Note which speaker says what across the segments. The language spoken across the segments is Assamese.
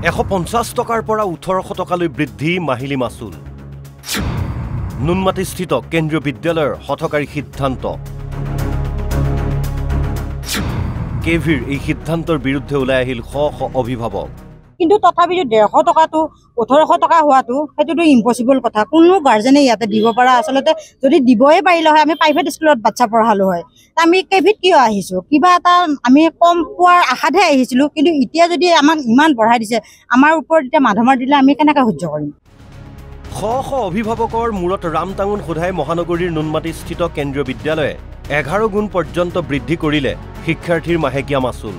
Speaker 1: 150 টকাৰ পৰা 1800 টকালৈ বৃদ্ধি মাহিলী মাচুল। নুনমাটিস্থিত কেন্দ্ৰীয় বিদ্যালয়ৰ হঠকাৰী সিদ্ধান্ত। কেভিৰ এই সিদ্ধান্তৰ বিৰুদ্ধে ওলাই আহিল শ শ অভিভাৱক।
Speaker 2: কিন্তু তথাপিও 150 টকাটো 1800 টকা হোৱাটো সেইটোতো ইম্পচিবল কথা। কোনো গাৰ্জেনে ইয়াতে দিব পৰা আচলতে যদি দিবই পাৰিলে হয় আমি প্ৰাইভেট স্কুলত বাচ্চা পঢ়ালো হয়। আমি কেভিত কিয় আহিছো? কিবা এটা আমি কম পোৱাৰ আশাতহে আহিছিলো, কিন্তু এতিয়া যদি আমাক ইমান বঢ়াই দিছে, আমাৰ ওপৰত এতিয়া মাধমাৰ দিলে আমি কেনেকৈ সহ্য কৰিম?
Speaker 1: শ শ অভিভাৱকৰ মূৰত ৰামটাঙোন সোধাই মহানগৰীৰ নুনমাটিস্থিত কেন্দ্ৰীয় বিদ্যালয়ে 11 গুণ পৰ্যন্ত বৃদ্ধি কৰিলে শিক্ষাৰ্থীৰ মাহেকীয়া মাচুল,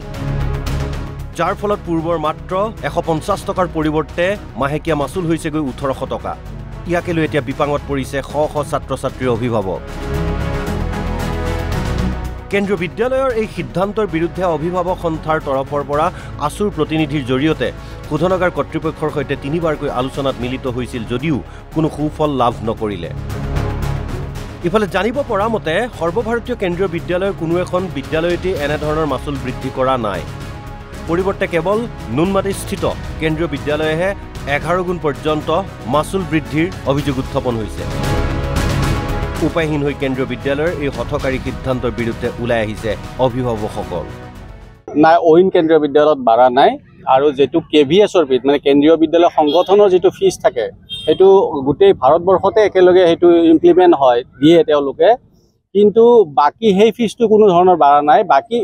Speaker 1: যাৰ ফলত পূৰ্বৰ মাত্ৰ 150 টকাৰ পৰিৱৰ্তে মাহেকীয়া মাচুল হৈছেগৈ 1800 টকা। ইয়াকে লৈ এতিয়া বিপাঙত পৰিছে শ শ ছাত্ৰ ছাত্ৰীৰ অভিভাৱক। কেন্দ্ৰীয় বিদ্যালয়ৰ এই সিদ্ধান্তৰ বিৰুদ্ধে অভিভাৱক সন্থাৰ তৰফৰ পৰা আছুৰ প্ৰতিনিধিৰ জৰিয়তে শোধনাগাৰ কৰ্তৃপক্ষৰ সৈতে 3বাৰকৈ আলোচনাত মিলিত হৈছিল যদিও কোনো সুফল লাভ নকৰিলে। ইফালে জানিব পৰা মতে সৰ্বভাৰতীয় কেন্দ্ৰীয় বিদ্যালয়ৰ কোনো এখন বিদ্যালয়তে এনেধৰণৰ মাচুল বৃদ্ধি কৰা নাই। পৰিৱৰ্তে কেৱল নুনমাটিস্থিত কেন্দ্ৰীয় বিদ্যালয়েহে 11 গুণ পৰ্যন্ত মাচুল বৃদ্ধিৰ অভিযোগ উত্থাপন হৈছে। উপায়হীন হৈ কেন্দ্ৰীয় বিদ্যালয়ৰ এই হঠকাৰী সিদ্ধান্তৰ বিৰুদ্ধে ওলাই আহিছে অভিভাৱকসকল।
Speaker 3: নাই, অইন কেন্দ্ৰীয় বিদ্যালয়ত বাঢ়া নাই, আৰু যেটো কেভিএছৰ ফিজ মানে কেন্দ্ৰীয় বিদ্যালয় সংগঠনৰ যেটো ফিজ থাকে সেইটো গোটেই ভাৰতবৰ্ষতে একেলগে সেইটো ইমপ্লিমেণ্ট হয় দিয়ে তেওঁলোকে, কিন্তু বাকী সেই ফিজটো কোনো ধৰণৰ বাঢ়া নাই। বাকী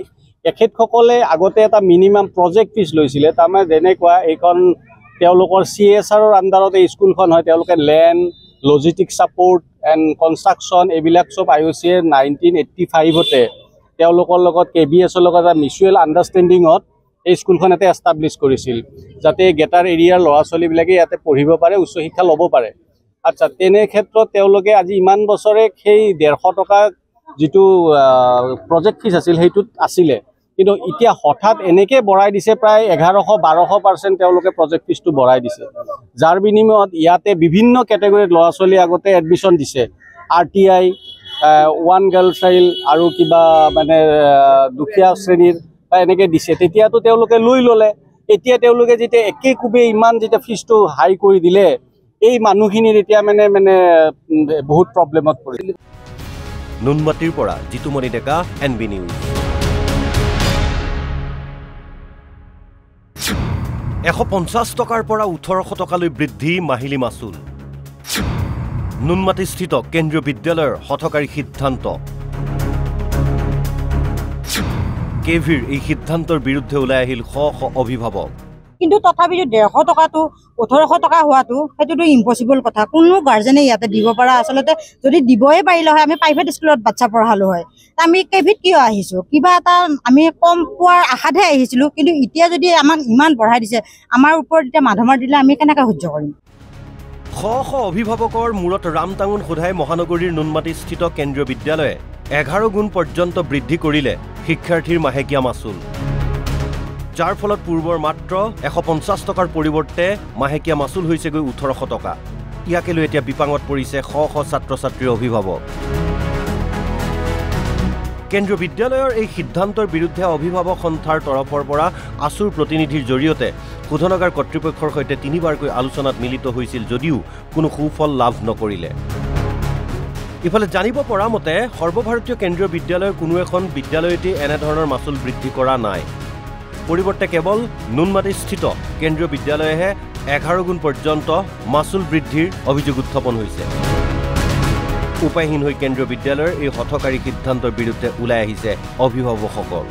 Speaker 3: এখেতসকলে আগতে এটা মিনিমাম প্ৰজেক্ট ফিজ লৈছিলে, তাৰমানে যেনেকুৱা এইখন তেওঁলোকৰ CSRৰ আণ্ডাৰত এই স্কুলখন হয়, তেওঁলোকে land, logistic support and construction এইবিলাক চব IOCৰ 1985তে তেওঁলোকৰ লগত KVSৰ লগত এটা মিউচুৱেল আণ্ডাৰষ্টেণ্ডিঙত এই স্কুলখন ইয়াতে এষ্টাব্লিছ কৰিছিল, যাতে গেটাৰ এৰিয়াৰ ল'ৰা ছোৱালীবিলাকে ইয়াতে পঢ়িব পাৰে, উচ্চ শিক্ষা ল'ব পাৰে। আচ্ছা, তেনে ক্ষেত্ৰত তেওঁলোকে আজি ইমান বছৰে সেই 150 টকা যিটো প্ৰজেক্ট ফিজ আছিল সেইটোত আছিলে, কিন্তু এতিয়া হঠাৎ এনেকৈ বঢ়াই দিছে, প্ৰায় 1100-1200% তেওঁলোকে প্ৰজেক্ট ফিজটো বঢ়াই দিছে, যাৰ বিনিময়ত ইয়াতে বিভিন্ন কেটেগৰীত ল'ৰা ছোৱালী আগতে এডমিশ্যন দিছে, RTI, 1 গাৰ্ল চাইল্ড আৰু কিবা মানে দুখীয়া শ্ৰেণীৰ বা এনেকৈ দিছে, তেতিয়াতো তেওঁলোকে লৈ ল'লে। এতিয়া তেওঁলোকে যেতিয়া একে কোবে ইমান যেতিয়া ফিজটো হাই কৰি দিলে, এই মানুহখিনিৰ এতিয়া মানে বহুত প্ৰব্লেমত পৰিলে।
Speaker 1: নুনমাটিৰ পৰা জিতুমণি ডেকা, NB নিউজ। 150 টকাৰ পৰা 1800 টকালৈ বৃদ্ধি মাহিলী মাচুল। নুনমাটিস্থিত কেন্দ্ৰীয় বিদ্যালয়ৰ হঠকাৰী সিদ্ধান্ত। কেভিৰ এই সিদ্ধান্তৰ বিৰুদ্ধে ওলাই আহিল শ শ অভিভাৱক।
Speaker 2: কিন্তু তথাপিও 150 টকাটো 1800 টকা হোৱাটো সেইটোতো ইম্পচিবল কথা। কোনো গাৰ্জেনে ইয়াতে দিব পৰা আচলতে যদি দিবই পাৰিলে হয় আমি প্ৰাইভেট স্কুলত বাচ্চা পঢ়ালো হয়। আমি কেভিত কিয় আহিছো? কিবা এটা আমি কম পোৱাৰ আশাতহে আহিছিলো, কিন্তু এতিয়া যদি আমাক ইমান বঢ়াই দিছে, আমাৰ ওপৰত এতিয়া মাধমাৰ দিলে আমি কেনেকৈ সহ্য কৰিম?
Speaker 1: শ শ অভিভাৱকৰ মূৰত ৰামটাঙোন সোধাই মহানগৰীৰ নুনমাটিস্থিত কেন্দ্ৰীয় বিদ্যালয়ে 11 গুণ পৰ্যন্ত বৃদ্ধি কৰিলে শিক্ষাৰ্থীৰ মাহেকীয়া মাচুল, যাৰ ফলত পূৰ্বৰ মাত্ৰ 150 টকাৰ পৰিৱৰ্তে মাহেকীয়া মাচুল হৈছেগৈ 1800 টকা। ইয়াকে লৈ এতিয়া বিপাঙত পৰিছে শ শ ছাত্ৰ ছাত্ৰীৰ অভিভাৱক। কেন্দ্ৰীয় বিদ্যালয়ৰ এই সিদ্ধান্তৰ বিৰুদ্ধে অভিভাৱক সন্থাৰ তৰফৰ পৰা আছুৰ প্ৰতিনিধিৰ জৰিয়তে শোধনাগাৰ কৰ্তৃপক্ষৰ সৈতে 3বাৰকৈ আলোচনাত মিলিত হৈছিল যদিও কোনো সুফল লাভ নকৰিলে। ইফালে জানিব পৰা মতে সৰ্বভাৰতীয় কেন্দ্ৰীয় বিদ্যালয়ৰ কোনো এখন বিদ্যালয়তে এনেধৰণৰ মাচুল বৃদ্ধি কৰা নাই। পৰিৱৰ্তে কেৱল নুনমাটিস্থিত কেন্দ্ৰীয় বিদ্যালয়েহে 11 গুণ পৰ্যন্ত মাচুল বৃদ্ধিৰ অভিযোগ উত্থাপন হৈছে। উপায়হীন হৈ কেন্দ্ৰীয় বিদ্যালয়ৰ এই হঠকাৰী সিদ্ধান্তৰ বিৰুদ্ধে ওলাই আহিছে অভিভাৱকসকল।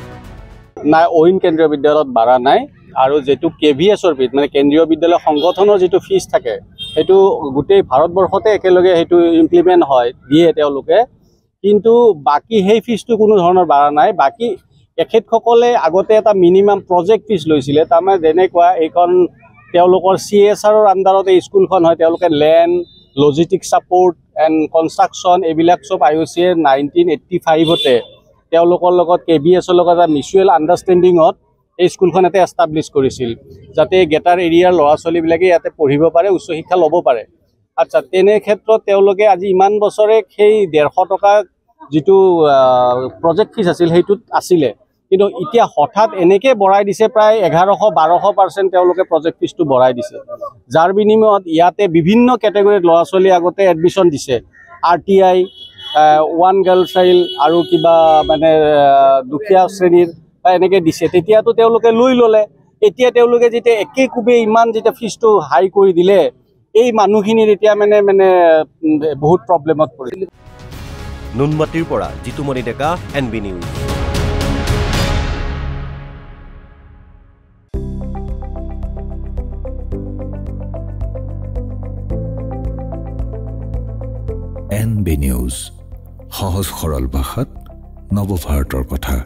Speaker 3: নাই, অইন কেন্দ্ৰীয় বিদ্যালয়ত বাঢ়া নাই, আৰু যেটো কেভিএছৰ ফিজ মানে কেন্দ্ৰীয় বিদ্যালয় সংগঠনৰ যিটো ফিজ থাকে সেইটো গোটেই ভাৰতবৰ্ষতে একেলগে সেইটো ইমপ্লিমেণ্ট হয় দিয়ে তেওঁলোকে, কিন্তু বাকী সেই ফিজটো কোনো ধৰণৰ বাঢ়া নাই। বাকী এখেতসকলে আগতে এটা মিনিমাম প্ৰজেক্ট ফিজ লৈছিলে, তাৰমানে যেনেকুৱা এইখন তেওঁলোকৰ CSRৰ আণ্ডাৰত এই স্কুলখন হয়, তেওঁলোকে land, logistic support and construction এইবিলাক চব IOCৰ 1985তে তেওঁলোকৰ লগত KVSৰ লগত এটা মিউচুৱেল আণ্ডাৰষ্টেণ্ডিঙত এই স্কুলখন ইয়াতে এষ্টাব্লিছ কৰিছিল, যাতে গেটাৰ এৰিয়াৰ ল'ৰা ছোৱালীবিলাকে ইয়াতে পঢ়িব পাৰে, উচ্চ শিক্ষা ল'ব পাৰে। আচ্ছা, তেনে ক্ষেত্ৰত তেওঁলোকে আজি ইমান বছৰে সেই 150 টকা যিটো প্ৰজেক্ট ফিজ আছিল সেইটোত আছিলে, কিন্তু এতিয়া হঠাৎ এনেকৈ বঢ়াই দিছে প্ৰায় 1100-1200% তেওঁলোকে প্ৰজেক্ট ফিজটো বঢ়াই দিছে, যাৰ বিনিময়ত ইয়াতে বিভিন্ন কেটেগৰীত ল'ৰা ছোৱালী আগতে এডমিশ্যন দিছে, RTI, ওৱান গাৰ্ল চাইল্ড আৰু কিবা মানে দুখীয়া শ্ৰেণীৰ বা এনেকৈ দিছে। তেতিয়াতো তেওঁলোকে লৈ ল'লে, এতিয়া তেওঁলোকে যেতিয়া একেকোবে ইমান যেতিয়া ফিজটো হাই কৰি দিলে, এই মানুহখিনিৰ এতিয়া মানে বহুত প্ৰব্লেমত পৰিল।
Speaker 1: নুনমাটিৰ পৰা জিতুমণি ডেকা, NB নিউজ।
Speaker 4: NB নিউজ, সহজ সৰল ভাষাত নৱভাৰতৰ কথা।